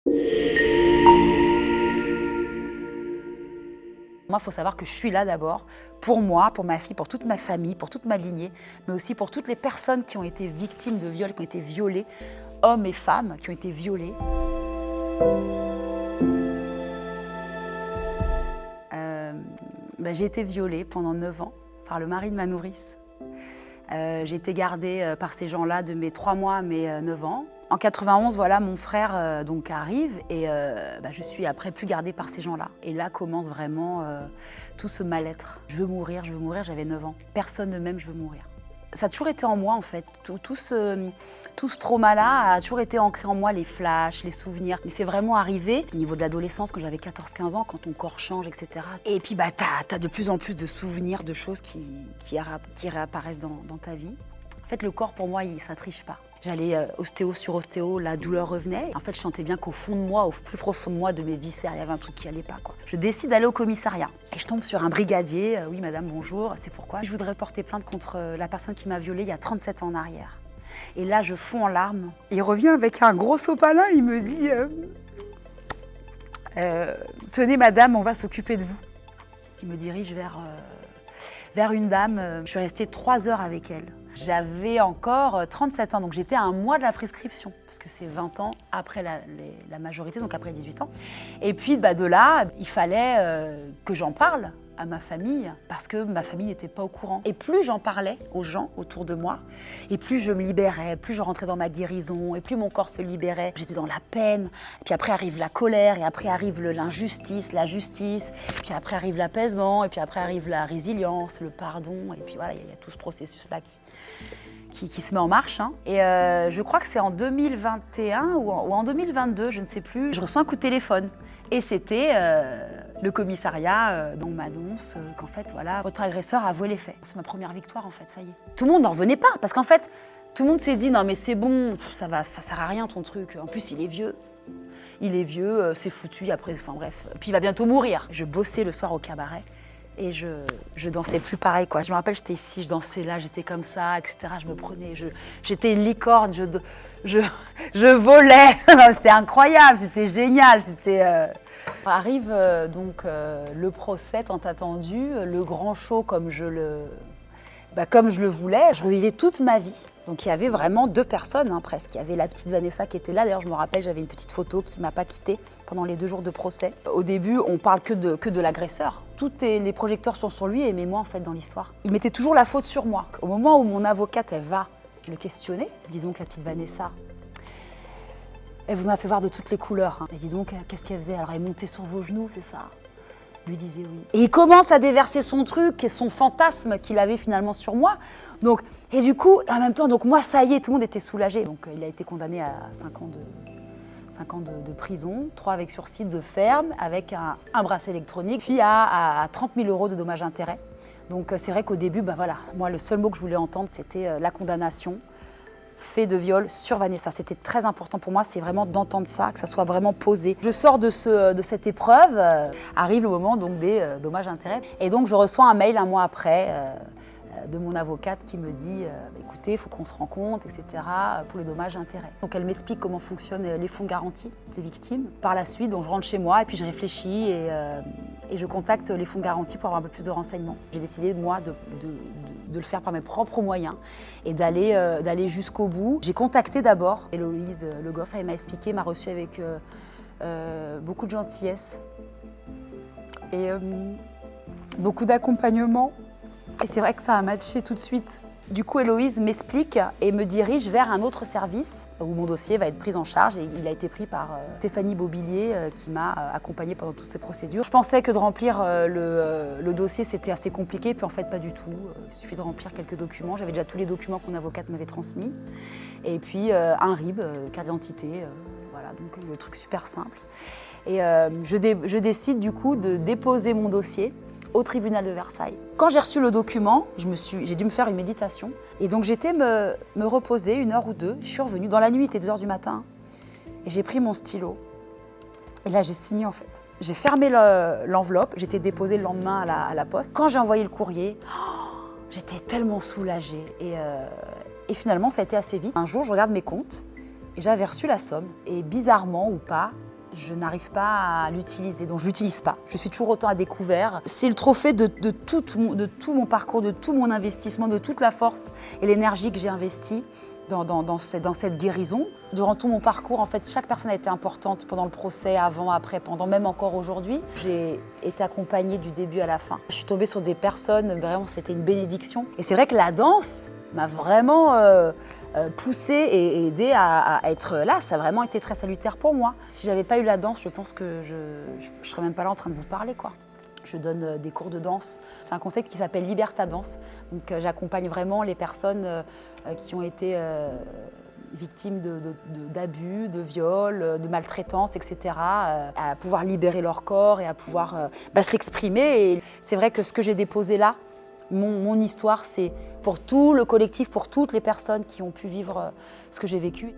Moi, il faut savoir que je suis là d'abord pour moi, pour ma fille, pour toute ma famille, pour toute ma lignée, mais aussi pour toutes les personnes qui ont été victimes de viols, qui ont été violées, hommes et femmes qui ont été violés. J'ai été violée pendant 9 ans par le mari de ma nourrice. J'ai été gardée par ces gens-là de mes 3 mois à mes 9 ans. En 91, voilà, mon frère donc arrive et je suis après plus gardée par ces gens-là. Et là commence vraiment tout ce mal-être. Je veux mourir, j'avais 9 ans. Personne ne m'aime, je veux mourir. Ça a toujours été en moi en fait. Tout ce trauma-là a toujours été ancré en moi, les flashs, les souvenirs. Mais c'est vraiment arrivé au niveau de l'adolescence, quand j'avais 14-15 ans, quand ton corps change, etc. Et puis t'as de plus en plus de souvenirs, de choses qui réapparaissent dans ta vie. En fait, le corps, pour moi, ça triche pas. J'allais ostéo sur ostéo, la douleur revenait. En fait, je sentais bien qu'au fond de moi, au plus profond de moi, de mes viscères, il y avait un truc qui allait pas, quoi. Je décide d'aller au commissariat. Et je tombe sur un brigadier. Oui, madame, bonjour. C'est pourquoi je voudrais porter plainte contre la personne qui m'a violée il y a 37 ans en arrière. Et là, je fonds en larmes. Il revient avec un gros sopalin. Il me dit tenez, madame, on va s'occuper de vous. Il me dirige vers une dame. Je suis restée 3 heures avec elle. J'avais encore 37 ans, donc j'étais à 1 mois de la prescription, parce que c'est 20 ans après la majorité, donc après 18 ans. Et puis de là, il fallait que j'en parle à ma famille, parce que ma famille n'était pas au courant. Et plus j'en parlais aux gens autour de moi, et plus je me libérais, plus je rentrais dans ma guérison, et plus mon corps se libérait. J'étais dans la peine, et puis après arrive la colère, et après arrive l'injustice, la justice, puis après arrive l'apaisement, et puis après arrive la résilience, le pardon, et puis voilà, il y a tout ce processus-là qui se met en marche. Et je crois que c'est en 2021 ou en 2022, je ne sais plus, je reçois un coup de téléphone. Et c'était le commissariat dont on m'annonce qu'en fait, voilà, votre agresseur a avoué les faits. C'est ma première victoire, en fait, ça y est. Tout le monde n'en revenait pas, parce qu'en fait, tout le monde s'est dit, non mais c'est bon, ça sert à rien ton truc. En plus, il est vieux, c'est foutu, après, enfin bref. Puis il va bientôt mourir. Je bossais le soir au cabaret. Et je dansais plus pareil, quoi. Je me rappelle, j'étais ici, je dansais là, j'étais comme ça, etc. Je me prenais, j'étais une licorne, je volais. C'était incroyable, c'était génial, Arrive donc le procès tant attendu, le grand show comme je le voulais. Je revivais toute ma vie. Donc il y avait vraiment 2 personnes presque. Il y avait la petite Vanessa qui était là. D'ailleurs, je me rappelle, j'avais une petite photo qui ne m'a pas quittée pendant les 2 jours de procès. Au début, on parle que de l'agresseur. Les projecteurs sont sur lui et mais moi, en fait, dans l'histoire. Il mettait toujours la faute sur moi. Au moment où mon avocate, elle va le questionner, disons que la petite Vanessa, elle vous en a fait voir de toutes les couleurs. Et dis donc, qu'est-ce qu'elle faisait? Alors, elle montait sur vos genoux, c'est ça? Je lui disais oui. Et il commence à déverser son truc et son fantasme qu'il avait finalement sur moi. Donc, et du coup, en même temps, donc moi, ça y est, tout le monde était soulagé. Donc, il a été condamné à 5 ans de prison, 3 avec sursis de ferme, avec un bracelet électronique, puis à 30 000 € de dommages intérêts. Donc, c'est vrai qu'au début, voilà, moi, le seul mot que je voulais entendre, c'était la condamnation. Fait de viol sur Vanessa. C'était très important pour moi, c'est vraiment d'entendre ça, que ça soit vraiment posé. Je sors de cette épreuve, arrive le moment donc des dommages-intérêts. Et donc je reçois un mail 1 mois après de mon avocate qui me dit écoutez, il faut qu'on se rencontre, etc. pour les dommages-intérêts. Donc elle m'explique comment fonctionnent les fonds de garantie des victimes. Par la suite, donc, je rentre chez moi et puis je réfléchis et je contacte les fonds de garantie pour avoir un peu plus de renseignements. J'ai décidé, moi, de le faire par mes propres moyens et d'aller jusqu'au bout. J'ai contacté d'abord Héloïse Le Goff, elle m'a expliqué, m'a reçue avec beaucoup de gentillesse et beaucoup d'accompagnement. Et c'est vrai que ça a matché tout de suite. Du coup, Héloïse m'explique et me dirige vers un autre service où mon dossier va être pris en charge. Et il a été pris par Stéphanie Beaubillier qui m'a accompagnée pendant toutes ces procédures. Je pensais que de remplir le dossier, c'était assez compliqué. Puis en fait, pas du tout. Il suffit de remplir quelques documents. J'avais déjà tous les documents que mon avocate m'avait transmis. Et puis un RIB, carte d'identité. Voilà, donc le truc super simple. Et je décide du coup de déposer mon dossier au tribunal de Versailles. Quand j'ai reçu le document, j'ai dû me faire une méditation. Et donc j'étais me reposer 1 heure ou 2. Je suis revenue dans la nuit, il était 2 heures du matin. Et j'ai pris mon stylo. Et là, j'ai signé en fait. J'ai fermé l'enveloppe. J'étais déposée le lendemain à la poste. Quand j'ai envoyé le courrier, j'étais tellement soulagée. Et finalement, ça a été assez vite. Un jour, je regarde mes comptes et j'avais reçu la somme. Et bizarrement ou pas, je n'arrive pas à l'utiliser, donc je ne l'utilise pas. Je suis toujours autant à découvert. C'est le trophée de tout mon parcours, de tout mon investissement, de toute la force et l'énergie que j'ai investie dans cette guérison. Durant tout mon parcours, en fait, chaque personne a été importante pendant le procès, avant, après, pendant, même encore aujourd'hui. J'ai été accompagnée du début à la fin. Je suis tombée sur des personnes, vraiment, c'était une bénédiction. Et c'est vrai que la danse m'a vraiment poussée et aidée à être là. Ça a vraiment été très salutaire pour moi. Si j'avais pas eu la danse, je pense que je serais même pas là en train de vous parler, quoi. Je donne des cours de danse. C'est un concept qui s'appelle Liberta Danse. Donc j'accompagne vraiment les personnes qui ont été victimes d'abus, de viols, de maltraitance, etc. À pouvoir libérer leur corps et à pouvoir s'exprimer. Et c'est vrai que ce que j'ai déposé là, mon histoire, c'est pour tout le collectif, pour toutes les personnes qui ont pu vivre ce que j'ai vécu.